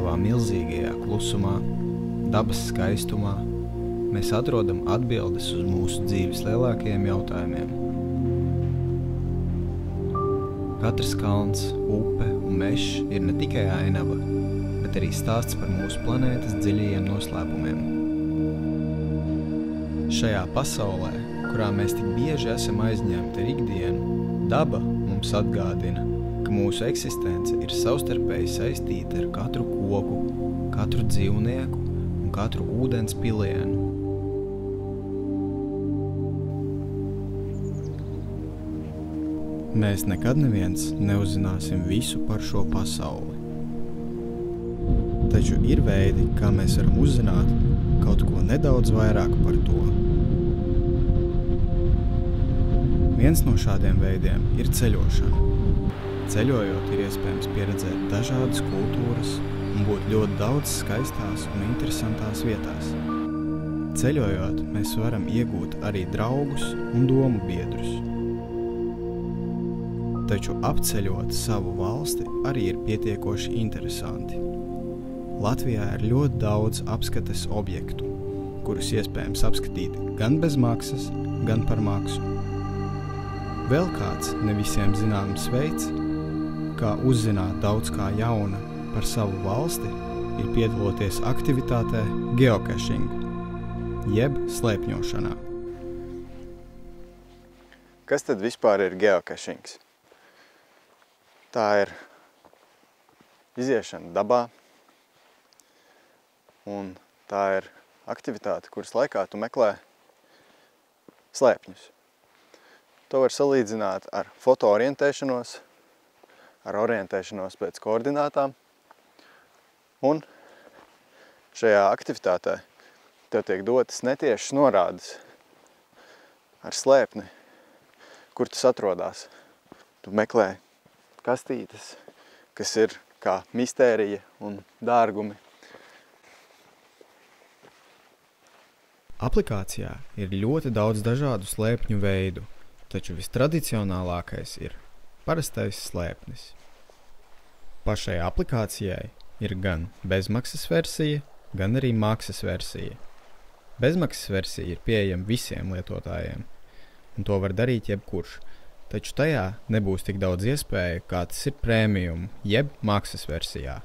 savā milzīgajā klusumā, dabas skaistumā, mēs atrodam atbildes uz mūsu dzīves lielākajiem jautājumiem. Katrs kalns, upe un mežs ir ne tikai ainava, bet arī stāsts par mūsu planētas dziļajiem noslēpumiem. Šajā pasaulē, kurā mēs tik bieži esam aizņemti ar ikdienu, daba mums atgādina, ka mūsu eksistence ir savstarpēji saistīta ar katru koku, katru dzīvnieku un katru ūdens pilienu. Mēs nekad neviens neuzzināsim visu par šo pasauli. Taču ir veidi, kā mēs varam uzzināt kaut ko nedaudz vairāk par to. Viens no šādiem veidiem ir ceļošana. Ceļojot ir iespējams pieredzēt dažādas kultūras un būt ļoti daudz skaistās un interesantās vietās. Ceļojot, mēs varam iegūt arī draugus un domu biedrus. Taču apceļot savu valsti arī ir pietiekoši interesanti. Latvijā ir ļoti daudz apskates objektu, kurus iespējams apskatīt gan bez maksas, gan par maksu. Vēl kāds ne visiem zināms veids, kā uzzināt daudz kā jauna par savu valsti, ir piedaloties aktivitātē geocaching, jeb slēpņošanā. Kas tad vispār ir geocachings? Tā ir iziešana dabā, un tā ir aktivitāte, kuras laikā tu meklē slēpņus. To var salīdzināt ar fotoorientēšanos, ar orientēšanos pēc koordinātām, un šajā aktivitātē tev tiek dotas netiešas norādes ar slēpni, kur tas atrodas. Tu meklē kastītes, kas ir kā mistērija un dārgumi. Aplikācijā ir ļoti daudz dažādu slēpņu veidu, taču vistradicionālākais ir parastais slēpnis. Pašai aplikācijai ir gan bezmaksas versija, gan arī maksas versija. Bezmaksas versija ir pieejama visiem lietotājiem, un to var darīt jebkurš. Taču tajā nebūs tik daudz iespēju, kā tas ir premium, jeb maksas versijā.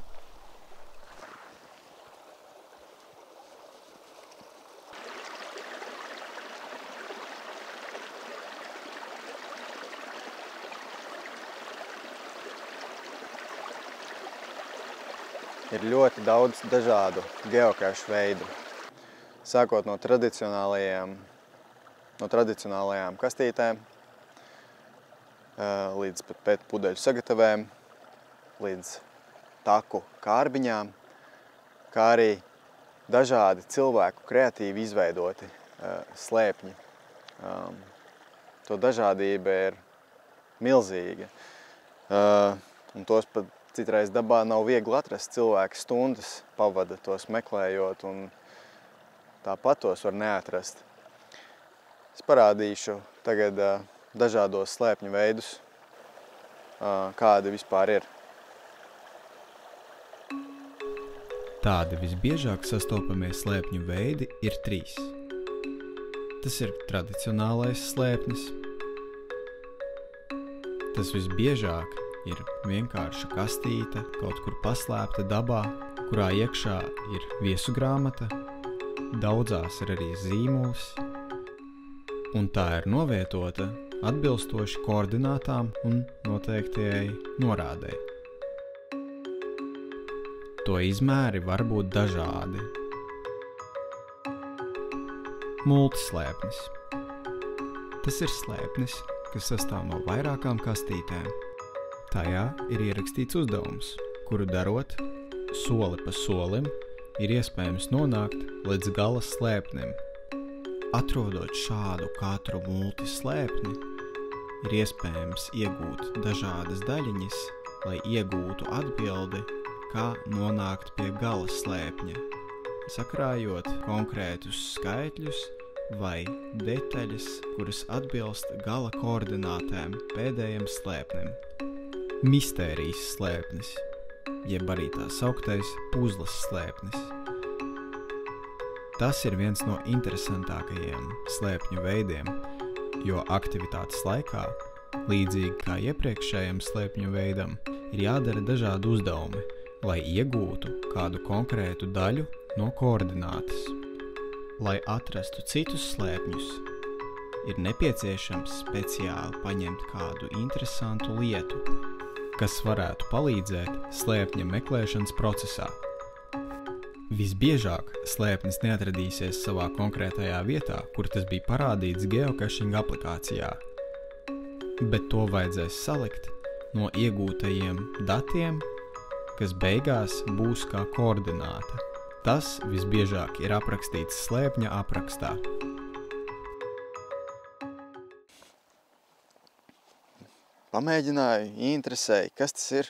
Ir ļoti daudz dažādu geocache veidu, sākot no tradicionālajām kastītēm, līdz pat pēc pudeļu sagatavēm, līdz taku kārbiņām, kā arī dažādi cilvēku kreatīvi izveidoti slēpņi. To dažādība ir milzīga, un tos pat citreiz dabā nav viegli atrast. Cilvēki stundas pavada tos meklējot, un tāpat tos var neatrast. Es parādīšu tagad dažādos slēpņu veidus, kādi vispār ir. Tādi visbiežāk sastopamie slēpņu veidi ir 3. Tas ir tradicionālais slēpnis. Tas visbiežāk ir vienkārša kastīte, kaut kur paslēpta dabā, kurā iekšā ir viesugrāmata, daudzās ir arī zīmols, un tā ir novietota atbilstoši koordinātām un noteiktajai norādei. To izmēri var būt dažādi. Multislēpnis. Tas ir slēpnis, kas sastāv no vairākām kastītēm. Tajā ir ierakstīts uzdevums, kuru darot, soli pa solim, ir iespējams nonākt līdz gala slēpnim. Atrodot šādu katru multislēpni, ir iespējams iegūt dažādas daļiņas, lai iegūtu atbildi, kā nonākt pie gala slēpņa, sakrājot konkrētus skaitļus vai detaļas, kuras atbilst gala koordinātēm pēdējiem slēpnim. Mistērijas slēpnis. jeb arī tā sauktais puzles slēpnis. Tas ir viens no interesantākajiem slēpņu veidiem, jo aktivitātes laikā, līdzīgi kā iepriekšējiem slēpņu veidam, ir jādara dažādi uzdevumi, lai iegūtu kādu konkrētu daļu no koordinātas. Lai atrastu citus slēpņus, ir nepieciešams speciāli paņemt kādu interesantu lietu, kas varētu palīdzēt slēpņa meklēšanas procesā. Visbiežāk slēpnis neatradīsies savā konkrētajā vietā, kur tas bija parādīts geocaching aplikācijā, bet to vajadzēs salikt no iegūtajiem datiem, kas beigās būs kā koordināta. Tas visbiežāk ir aprakstīts slēpņa aprakstā. Pamēģināju, interesēju, kas tas ir,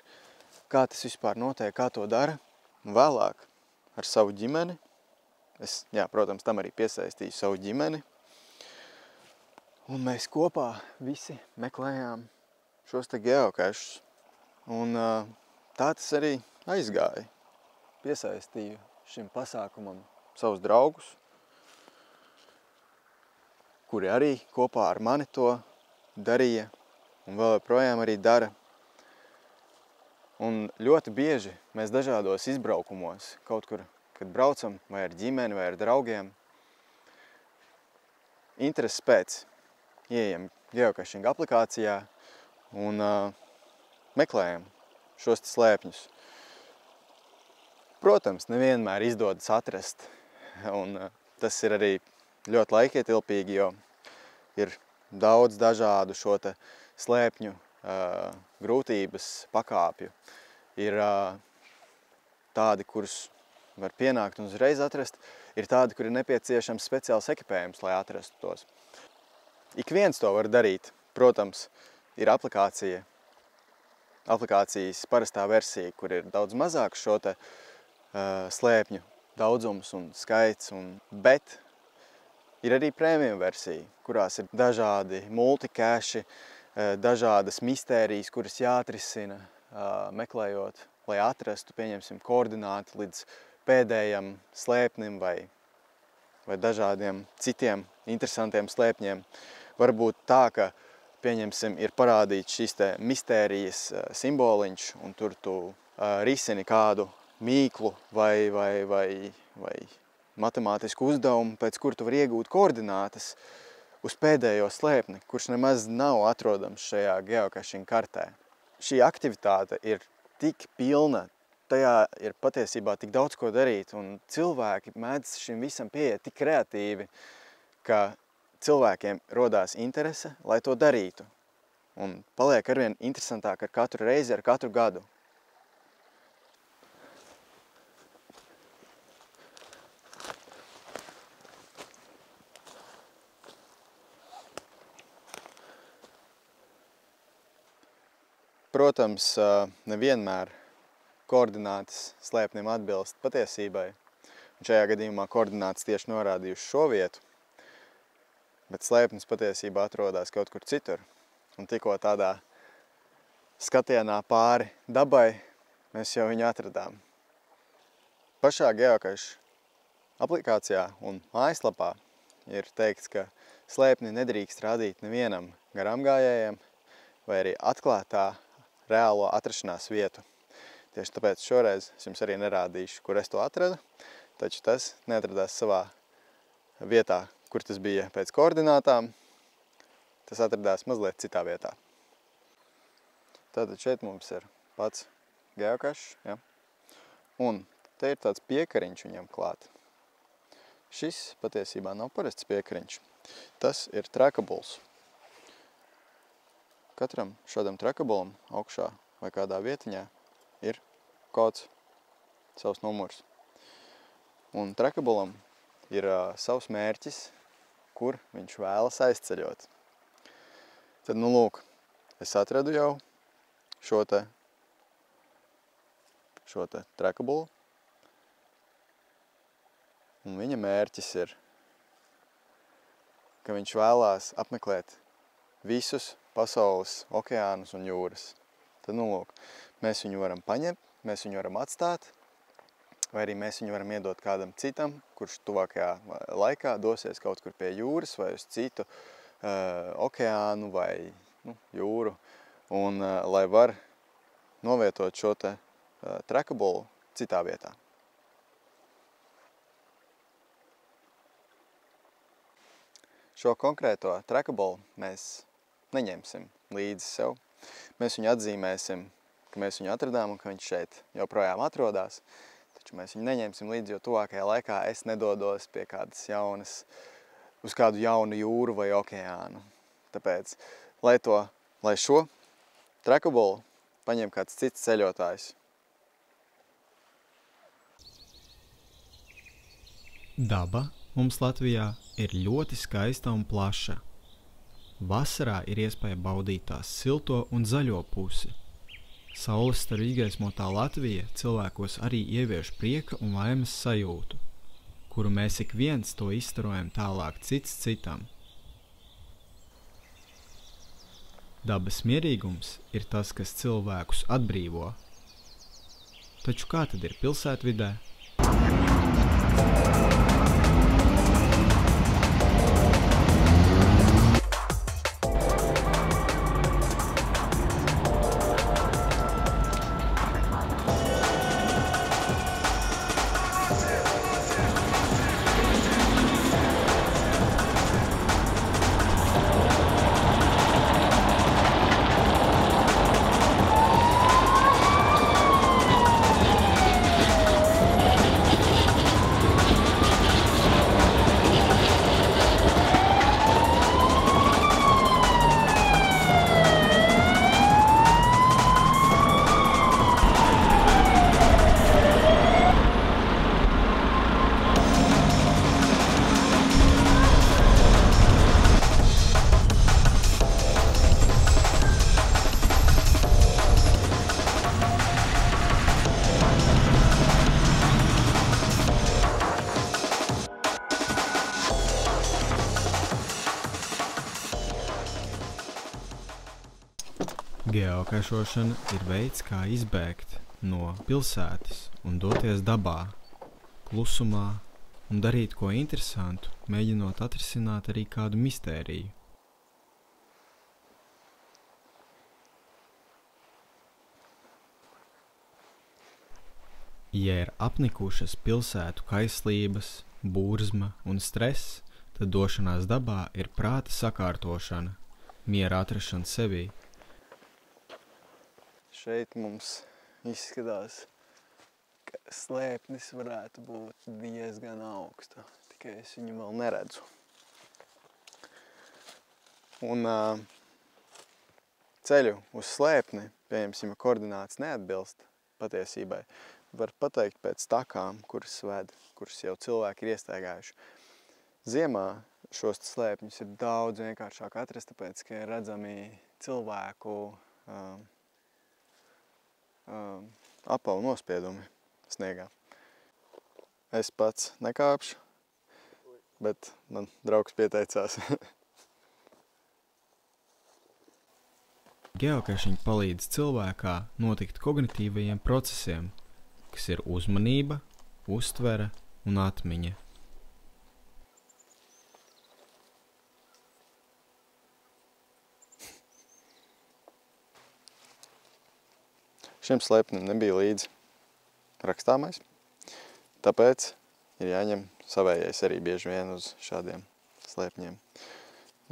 kā tas vispār notiek, kā to dara. Vēlāk ar savu ģimeni. Es, protams, tam arī piesaistīju savu ģimeni. Un mēs kopā visi meklējām šos te geocachus. Un tā tas arī aizgāja. Piesaistīju šim pasākumam savus draugus, kuri arī kopā ar mani to darīja un vēl joprojām arī dara. Un ļoti bieži mēs dažādos izbraukumos, kaut kur, kad braucam vai ar ģimeni vai ar draugiem, intereses pēc ieejam geocaching aplikācijā un meklējam šos slēpņus. Protams, nevienmēr izdodas atrast, un tas ir arī ļoti laikietilpīgi, jo ir daudz dažādu šo te slēpņu grūtības pakāpju. Ir tādi, kurus var pienākt un uzreiz atrast, ir tādi, kur ir nepieciešams speciāls ekipējums, lai atrastu tos. Ik viens to var darīt. Protams, ir aplikācijas parastā versija, kur ir daudz mazāk šo te slēpņu daudzums un skaits, bet ir arī premium versija, kurās ir dažādi multicache, dažādas mistērijas, kuras jāatrisina, meklējot, lai atrastu, pieņemsim, koordināti līdz pēdējam slēpnim vai dažādiem citiem interesantiem slēpņiem. Varbūt tā, ka, pieņemsim, ir parādīts šīs te mistērijas simboliņš, un tur tu risini kādu mīklu vai matemātisku uzdevumu, pēc kur tu var iegūt koordinātas uz pēdējo slēpni, kurš nemaz nav atrodams šajā geocaching kartē. Šī aktivitāte ir tik pilna, tajā ir patiesībā tik daudz ko darīt, un cilvēki mēdz šim visam pieiet tik kreatīvi, ka cilvēkiem rodās interese, lai to darītu. Un paliek arvien interesantāk ar katru reizi, ar katru gadu. Protams, nevienmēr koordinātas slēpnim atbilst patiesībai. Un šajā gadījumā koordinātas tieši norādījuši šo vietu, bet slēpnis patiesībā atrodas kaut kur citur. Un tikko tādā skatienā pāri dabai mēs jau viņu atradām. Pašā geocache aplikācijā un mājaslapā ir teikts, ka slēpni nedrīkst rādīt nevienam garām gājējiem vai arī atklātā reālo atrašanās vietu. Tieši tāpēc šoreiz es jums arī nerādīšu, kur es to atradu, taču tas neatradās savā vietā, kur tas bija pēc koordinātām. Tas atradās mazliet citā vietā. Tātad šeit mums ir pats geocache, ja? Un te ir tāds piekariņš viņam klāt. Šis patiesībā nav parasts piekariņš. Tas ir trackables. Katram šādam trackabulam augšā vai kādā vietiņā ir kods, savs numurs. Un trackabulam ir savs mērķis, kur viņš vēlas aizceļot. Tad, lūk, es atradu jau šo te trackabulu. Un viņa mērķis ir, ka viņš vēlās apmeklēt visus pasaules okeānus un jūras. Tad, lūk, mēs viņu varam paņemt mēs viņu varam atstāt, vai arī mēs viņu varam iedot kādam citam, kurš tuvākajā laikā dosies kaut kur pie jūras vai uz citu okeānu vai jūru, un lai var novietot šo te trackable citā vietā. Šo konkrēto trackable mēs neņemsim līdzi sev. Mēs viņu atzīmēsim, ka mēs viņu atradām un ka viņš šeit joprojām atrodas. Taču mēs viņu neņemsim līdzi, jo tuvākajā laikā es nedodos pie kādas jaunas, uz kādu jaunu jūru vai okeānu. Tāpēc, lai šo trackable paņem kāds cits ceļotājs. Daba mums Latvijā ir ļoti skaista un plaša. Vasarā ir iespēja baudīt tās silto un zaļo pusi. Saules staru izgaismotā Latvija cilvēkos arī ievieš prieka un laimes sajūtu, kuru mēs ik viens to izstarojam tālāk cits citam. Dabas mierīgums ir tas, kas cilvēkus atbrīvo. Taču kā tad ir pilsētvidē? Geokašošana ir veids, kā izbēgt no pilsētas un doties dabā, klusumā un darīt ko interesantu, mēģinot atrisināt arī kādu mistēriju. Ja ir apnikušas pilsētu kaislības, burzma un stress, tad došanās dabā ir prāta sakārtošana, miera atrašana sevī. Šeit mums izskatās, ka slēpnis varētu būt diezgan augsta, tikai es viņu vēl neredzu. Un ceļu uz slēpni, pieņemsim, koordināts neatbilst patiesībai, var pateikt pēc takām, kuras jau cilvēki ir iestaigājuši. Ziemā šos slēpņus ir daudz vienkāršāk atrast, tāpēc, ka ir redzami cilvēku apavu nospiedumi sniegā. Es pats nekāpšu, bet man draugs pieteicās. Geokašiņi palīdz cilvēkā notikt kognitīvajiem procesiem, kas ir uzmanība, uztvere un atmiņa. Šim slēpnim nebija līdzi rakstāmais, tāpēc ir jāņem savējais arī bieži vien uz šādiem slēpņiem.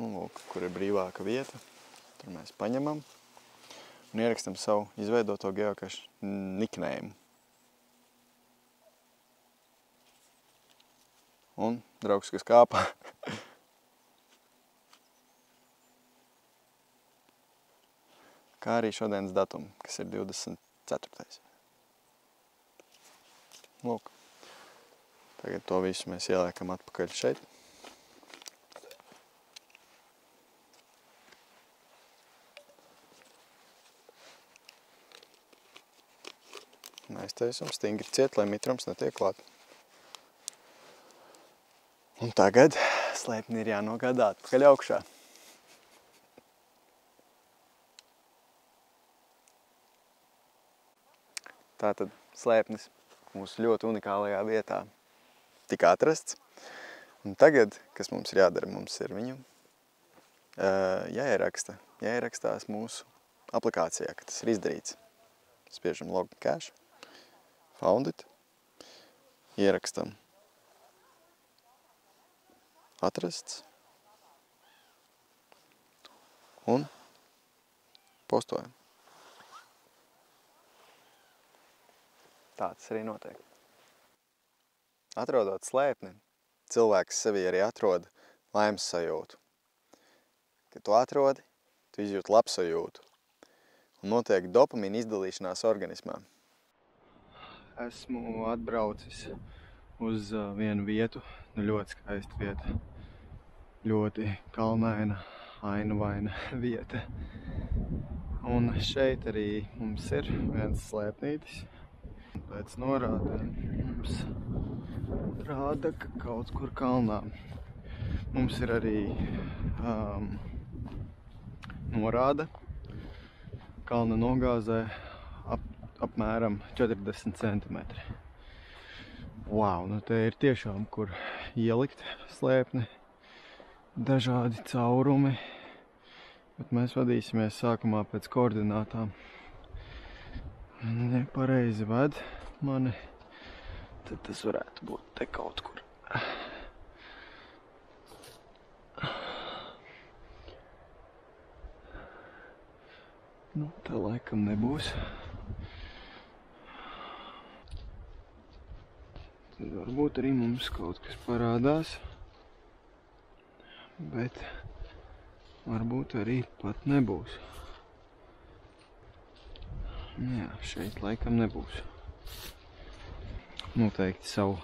Un lūk, kur ir brīvāka vieta, tur mēs paņemam un ierakstam savu izveidoto geokašu niknējumu. Un draugs, kas kāpā. Kā arī šodienas datumu, kas ir 24. Lūk. Tagad to visu mēs ieliekam atpakaļ šeit. Un aiztaisam stingri ciet, lai mitrums netiek klāt. Un tagad slēpni ir jānogādā atpakaļ augšā. Tātad slēpnis mūsu ļoti unikālajā vietā tika atrasts. Un tagad, kas mums ir jādara, mums ir viņu jāierakstās mūsu aplikācijā, ka tas ir izdarīts. Spiežam login cache, found it, ierakstam atrasts un postojam. Tā tas arī notiek. Atrodot slēpni, cilvēks sevī arī atrod laimes sajūtu. Kad tu atrodi, tu izjūti labsajūtu. Un notiek dopamīna izdalīšanās organismā. Esmu atbraucis uz vienu vietu, ļoti skaista vieta. Ļoti kalnaina, ainuvaina vieta. Un šeit arī mums ir viens slēpnītis. Pēc norādēm mums rāda, ka kaut kur kalnā. Mums ir arī norāda kalna nogāzē apmēram 40 centimetri. Wow, nu te ir tiešām kur ielikt slēpni, dažādi caurumi, bet mēs vadīsimies sākumā pēc koordinātām. Nepareizi ved mani, tad tas varētu būt te kaut kur. Nu, tā laikam nebūs. Tad varbūt arī mums kaut kas parādās, bet varbūt arī pat nebūs. Jā, šeit laikam nebūs. Noteikti savu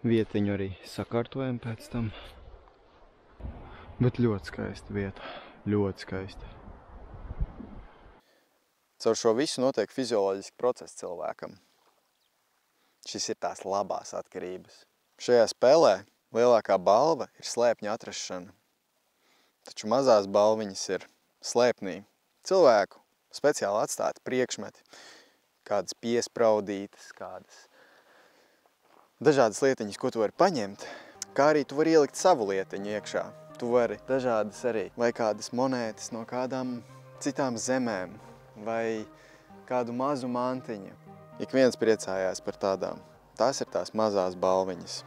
vietiņu arī sakārtojam pēc tam. Bet ļoti skaista vieta, ļoti skaista. Caur šo visu notiek fizioloģiski procesi cilvēkam. Šis ir tās labās atkarības. Šajā spēlē lielākā balva ir slēpņa atrašana. Taču mazās balviņas ir slēpnī cilvēku speciāli atstāti priekšmeti, kādas piespraudītas, kādas dažādas lietiņas, ko tu vari paņemt, kā arī tu vari ielikt savu lietiņu iekšā. Tu vari dažādas arī, vai kādas monētas no kādām citām zemēm, vai kādu mazu mantiņu. Ik viens priecājās par tādām. Tās ir tās mazās balviņas.